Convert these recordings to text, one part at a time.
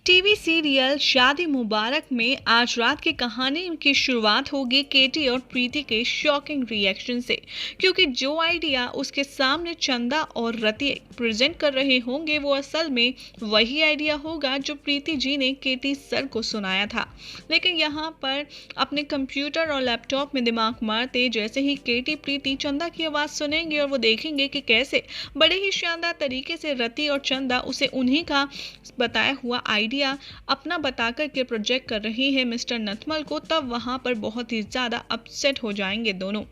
TV serial शादी मुबारक में आज रात की कहानी की शुरुआत होगी केटी और प्रीति के शॉकिंग रिएक्शन से, क्योंकि जो आइडिया उसके सामने चंदा और रति प्रेजेंट कर रहे होंगे वो असल में वही आइडिया होगा जो प्रीति जी ने केटी सर को सुनाया था। लेकिन यहाँ पर अपने कंप्यूटर और लैपटॉप में दिमाग मारते जैसे ही केटी प्रीति चंदा की आवाज़ सुनेंगे और वो देखेंगे कि कैसे बड़े ही शानदार तरीके से रति और चंदा उसे उन्हीं का बताया हुआ आइडिया अपना बताकर के प्रोजेक्ट कर रही है मिस्टर नथमल को, तब वहां पर बहुत ही ज्यादा अपसेट हो जाएंगे दोनों।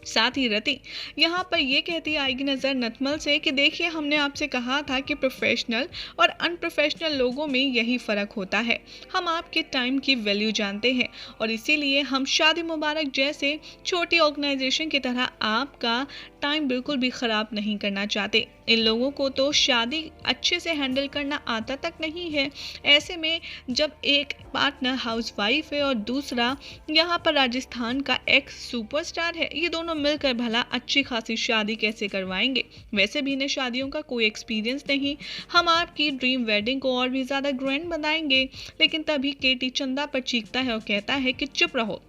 साथ ही रति यहाँ पर ये कहती आएगी नजर नथमल से कि देखिए, हमने आपसे कहा था कि प्रोफेशनल और अनप्रोफेशनल लोगों में यही फर्क होता है। हम आपके टाइम की वैल्यू जानते हैं और इसीलिए हम शादी मुबारक जैसे छोटी ऑर्गेनाइजेशन की तरह आपका टाइम बिल्कुल भी ख़राब नहीं करना चाहते। इन लोगों को तो शादी अच्छे से हैंडल करना आता तक नहीं है। ऐसे में जब एक पार्टनर हाउसवाइफ है और दूसरा यहाँ पर राजस्थान का एक्स सुपरस्टार है, ये दोनों मिलकर भला अच्छी खासी शादी कैसे करवाएंगे। वैसे भी इन्हें शादियों का कोई एक्सपीरियंस नहीं। हम आपकी ड्रीम वेडिंग को और भी ज़्यादा ग्रैंड बनाएंगे। लेकिन तभी केटी चंदा पर चीखता है और कहता है कि चुप रहो,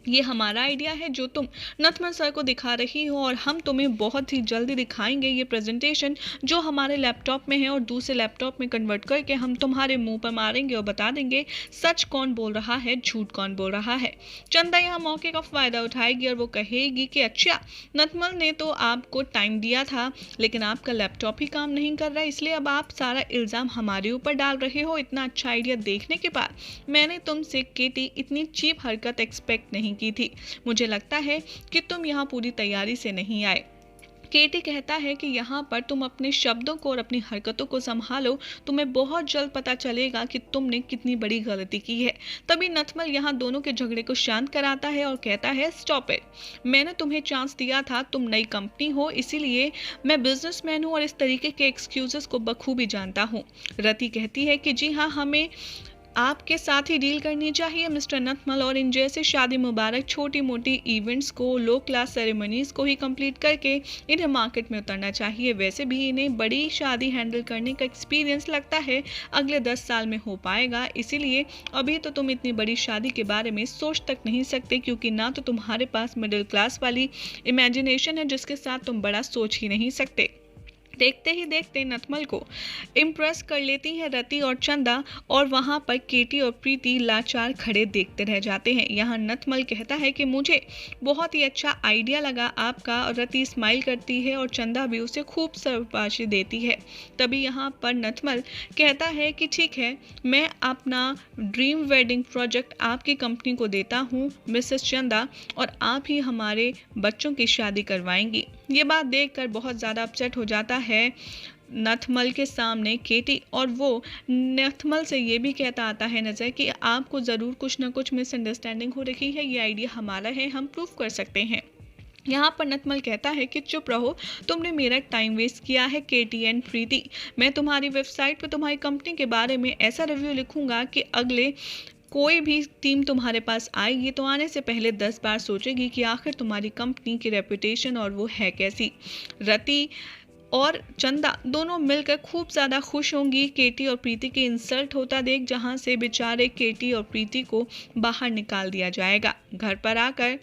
ये हमारा आइडिया है जो तुम नथमल सर को दिखा रही हो, और हम तुम्हें बहुत ही जल्दी दिखाएंगे ये प्रेजेंटेशन जो हमारे लैपटॉप में है और दूसरे लैपटॉप में कन्वर्ट करके हम तुम्हारे मुंह पर मारेंगे और बता देंगे सच कौन बोल रहा है, झूठ कौन बोल रहा है। चंदा यहाँ मौके का फ़ायदा उठाएगी और वो कहेगी कि अच्छा, नथमल ने तो आपको टाइम दिया था लेकिन आपका लैपटॉप ही काम नहीं कर रहा, इसलिए अब आप सारा इल्ज़ाम हमारे ऊपर डाल रहे हो। इतना अच्छा आइडिया देखने के बाद मैंने तुमसे केटी इतनी चीप हरकत एक्सपेक्ट नहीं की थी। मुझे लगता है कि तुम यहाँ पूरी तैयारी से नहीं आए। केटी कहता है कि यहाँ पर तुम अपने शब्दों को और अपनी हरकतों को संभालो, तुम्हें बहुत जल्द पता चलेगा कि तुमने कितनी बड़ी गलती की है। तभी नथमल यहाँ दोनों के झगड़े को शांत कराता है और कहता है स्टॉप इट, मैंने तुम्हें चांस दिया था, तुम नई कंपनी हो, इसीलिए मैं बिजनेसमैन हूँ और इस तरीके के एक्सक्यूजेस को बखूबी जानता हूँ। रति कहती है कि जी हाँ, हमें आपके साथ ही डील करनी चाहिए मिस्टर नथमल, और इन जैसे शादी मुबारक छोटी मोटी इवेंट्स को, लो क्लास सेरेमनीज को ही कंप्लीट करके इन्हें मार्केट में उतरना चाहिए। वैसे भी इन्हें बड़ी शादी हैंडल करने का एक्सपीरियंस लगता है अगले 10 साल में हो पाएगा, इसीलिए अभी तो तुम इतनी बड़ी शादी के बारे में सोच तक नहीं सकते, क्योंकि ना तो तुम्हारे पास मिडिल क्लास वाली इमेजिनेशन है जिसके साथ तुम बड़ा सोच ही नहीं सकते। देखते ही देखते नथमल को इम्प्रेस कर लेती है रति और चंदा, और वहां पर केटी और प्रीति लाचार खड़े देखते रह जाते हैं। यहाँ नथमल कहता है कि मुझे बहुत ही अच्छा आइडिया लगा आपका, और रति स्माइल करती है और चंदा भी उसे खूब शाबाशी देती है। तभी यहाँ पर नथमल कहता है कि ठीक है, मैं अपना ड्रीम वेडिंग प्रोजेक्ट आपकी कंपनी को देता हूँ मिसेस चंदा, और आप ही हमारे बच्चों की शादी करवाएंगी। ये बात देखकर बहुत ज़्यादा अपसेट हो जाता है नथमल के सामने केटी, और वो नथमल से ये भी कहता आता है नज़र कि आपको ज़रूर कुछ ना कुछ मिसअंडरस्टैंडिंग हो रखी है, ये आइडिया हमारा है, हम प्रूफ कर सकते हैं। यहाँ पर नथमल कहता है कि चुप रहो, तुमने मेरा टाइम वेस्ट किया है केटी एंड प्रीति। मैं तुम्हारी वेबसाइट पर तुम्हारी कंपनी के बारे में ऐसा रिव्यू लिखूंगा कि अगले कोई भी टीम तुम्हारे पास आएगी तो आने से पहले 10 बार सोचेगी कि आखिर तुम्हारी कंपनी की रेपुटेशन और वो है कैसी। रति और चंदा दोनों मिलकर खूब ज़्यादा खुश होंगी केटी और प्रीति के इंसल्ट होता देख, जहां से बेचारे केटी और प्रीति को बाहर निकाल दिया जाएगा। घर पर आकर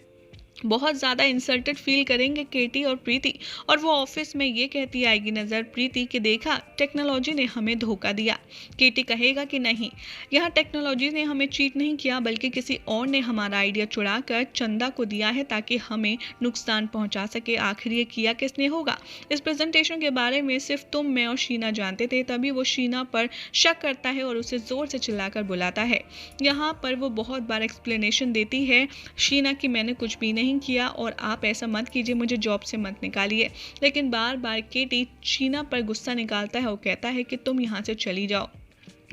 बहुत ज़्यादा इंसल्टेड फील करेंगे केटी और प्रीति, और वो ऑफिस में ये कहती आएगी नज़र प्रीति कि देखा, टेक्नोलॉजी ने हमें धोखा दिया। केटी कहेगा कि नहीं, यहाँ टेक्नोलॉजी ने हमें चीट नहीं किया, बल्कि किसी और ने हमारा आइडिया चुरा कर चंदा को दिया है ताकि हमें नुकसान पहुँचा सके। आखिर ये किया किसने होगा? इस प्रेजेंटेशन के बारे में सिर्फ तुम, मैं और शीना जानते थे। तभी वो शीना पर शक करता है और उसे ज़ोर से चिल्लाकर बुलाता है। यहाँ पर वो बहुत बार एक्सप्लेनेशन देती है शीना कि मैंने कुछ भी नहीं किया और आप ऐसा मत कीजिए, मुझे जॉब से मत निकालिए। लेकिन बार बार केटी शीना पर गुस्सा निकालता है और कहता है कि तुम यहाँ से चली जाओ।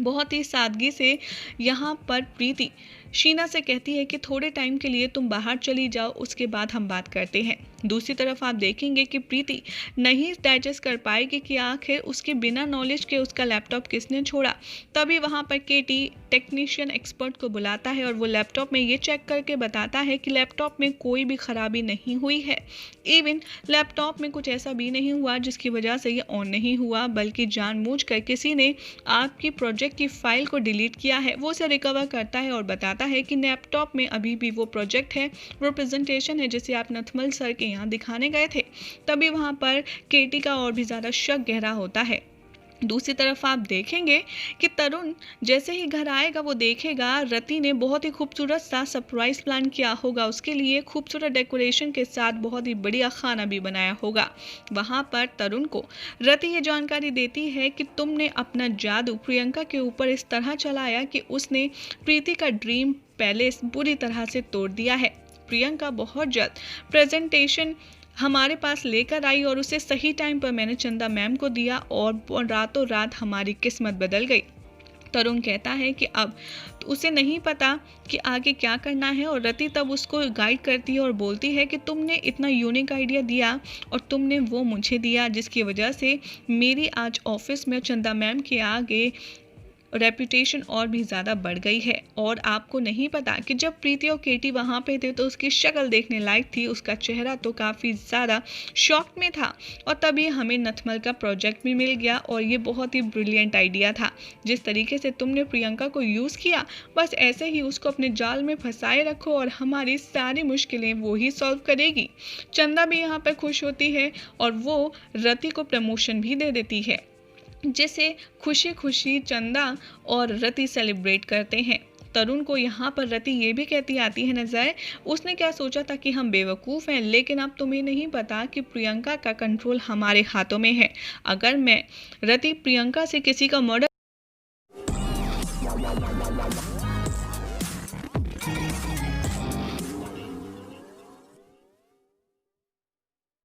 बहुत ही सादगी से यहाँ पर प्रीति शीना से कहती है कि थोड़े टाइम के लिए तुम बाहर चली जाओ, उसके बाद हम बात करते हैं। दूसरी तरफ आप देखेंगे कि प्रीति नहीं डाइजेस्ट कर पाएगी कि आखिर उसके बिना नॉलेज के उसका लैपटॉप किसने छोड़ा। तभी वहाँ पर केटी टेक्नीशियन एक्सपर्ट को बुलाता है और वो लैपटॉप में ये चेक करके बताता है कि लैपटॉप में कोई भी खराबी नहीं हुई है। इवन लैपटॉप में कुछ ऐसा भी नहीं हुआ जिसकी वजह से ये ऑन नहीं हुआ, बल्कि जानबूझकर किसी ने आपकी प्रोजेक्ट की फाइल को डिलीट किया है। वो उसे रिकवर करता है और बताता है कि लैपटॉप में अभी भी वो प्रोजेक्ट है, वो प्रेजेंटेशन है जिसे आप नथमल सर के यहाँ दिखाने गए थे। तभी वहाँ पर केटी का और भी ज़्यादा शक गहरा होता है। दूसरी तरफ आप देखेंगे कि तरुण जैसे ही घर आएगा वो देखेगा रति ने बहुत ही खूबसूरत सा सरप्राइज प्लान किया होगा, उसके लिए खूबसूरत डेकोरेशन के साथ बहुत ही बढ़िया खाना भी बनाया होगा। वहाँ पर तरुण को रति ये जानकारी देती है कि तुमने अपना जादू प्रियंका के ऊपर इस तरह चलाया कि उसने प्रीति का ड्रीम पैलेस बुरी तरह से तोड़ दिया है। प्रियंका बहुत जल्द प्रेजेंटेशन हमारे पास लेकर आई और उसे सही टाइम पर मैंने चंदा मैम को दिया और रातों रात हमारी किस्मत बदल गई। तरुण कहता है कि अब उसे नहीं पता कि आगे क्या करना है और रति तब उसको गाइड करती है और बोलती है कि तुमने इतना यूनिक आइडिया दिया और तुमने वो मुझे दिया, जिसकी वजह से मेरी आज ऑफिस में चंदा मैम के आगे रेपुटेशन और भी ज़्यादा बढ़ गई है। और आपको नहीं पता कि जब प्रीति और केटी वहाँ पे थे तो उसकी शक्ल देखने लायक थी, उसका चेहरा तो काफ़ी ज़्यादा शॉक में था। और तभी हमें नथमल का प्रोजेक्ट भी मिल गया और ये बहुत ही ब्रिलियंट आइडिया था। जिस तरीके से तुमने प्रियंका को यूज़ किया, बस ऐसे ही उसको अपने जाल में फंसाए रखो और हमारी सारी मुश्किलें वो ही सॉल्व करेगी। चंदा भी यहाँ पर खुश होती है और वो रति को प्रमोशन भी दे देती है, जिसे खुशी खुशी चंदा और रति सेलिब्रेट करते हैं। तरुण को यहाँ पर रति ये भी कहती आती है नजर, उसने क्या सोचा था कि हम बेवकूफ़ हैं, लेकिन अब तुम्हें नहीं पता कि प्रियंका का कंट्रोल हमारे हाथों में है। अगर मैं रति प्रियंका से किसी का मर्डर